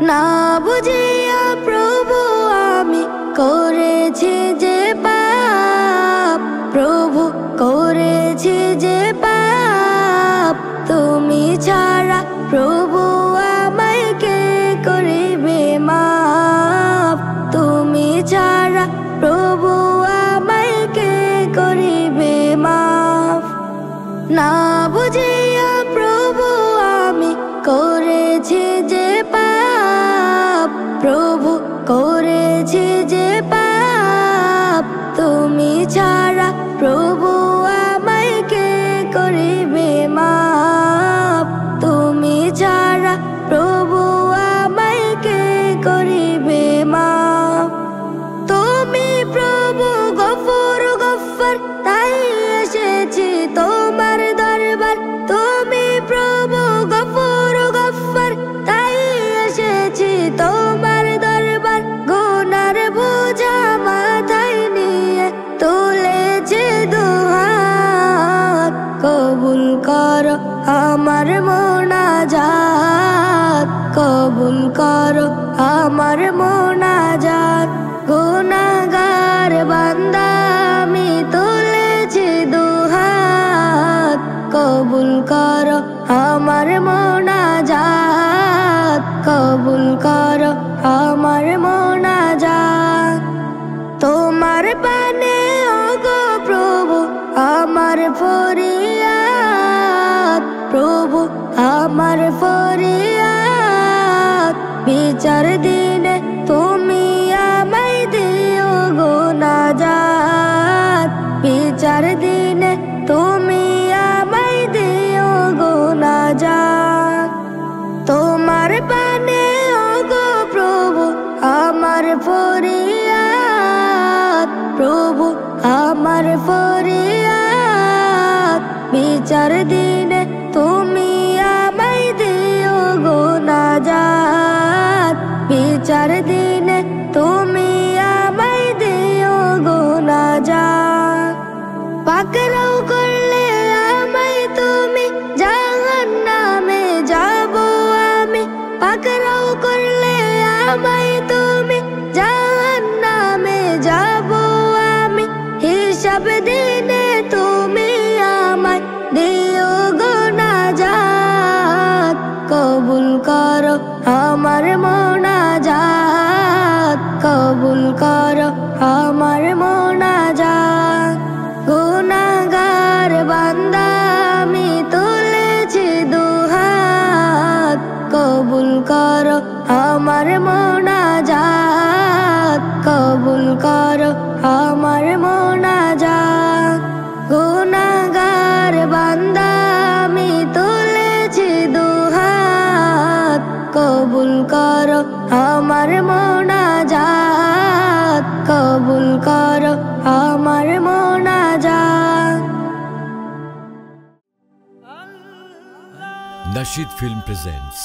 না বুঝিয়া প্রভু আমি করেছি যে পাপ, প্রভু করেছি যে পাপ। তুমি ছাড়া প্রভু আমায় কে করিবে মাপ, তুমি ছাড়া প্রভু আমায় কে করিবে মাপ। না বুঝিয়া প্রভু আমি করেছি যে পাপ, প্রভু করেছি যে পাপ। তুমি ছাড়া প্রভু আমায় কে করিবে মাপ, তুমি ছাড়া প্রভু আমায় কে করিবে মাপ। তুমি প্রভু গফুর গফ্ফার, তাই এসেছি তোমার দরবার। তুমি প্রভু গফুর গফ্ফার, তাই এসেছি তোমার দরবার। গুনার বোঝা মাথায় নিয়ে তুলেছি দুহাত, কবুল করো আমার মোনাজাত, কবুল করো আমার মোনাজাত। গুনাহগার বান্দা আমি তুলেছি দুহাত, কবুল করো আমার মোনাজাত, কবুল করো আমার মোনাজাত। তোমার পানে ওগো প্রভু আমার ফরিয়াদ, প্রভু আমার ফরিয়াদ। বিচার দিনে তুমি আমায় দিও গো নাজাত, বিচার দিনে তুমি আমায় দিও গো নাজাত। তোমার পানে ওগো প্রভু আমার ফরিয়াদ, প্রভু আমার ফরিয়াদ। বিচার দিনে তুমি আমায় দিও গো নাজাত, বিচার দিনে তুমি আমায় দিও গো নাজাত। পাকড়াও করলে আমায় তুমি জাহান্নামে যাব আমি, পাকড়াও করলে আমায় তুমি জাহান্নামে যাব আমি। হিসাব দিনে তুমি আমায় দিও গো নাজাত, কবুল করো আমার মোনাজাত, কবুল করো আমার মোনাজাত। গুনাহগার বান্দা আমি তুলেছি দুহাত, কবুল করো আমার মোনাজাত, কবুল করো আমার মোনাজাত। গুনাহগার বান্দা আমি তুলেছি দুহাত, কবুল করো আমার মোনাজাত, কবুল করো আমার মোনাজাত। Nasheed Film presents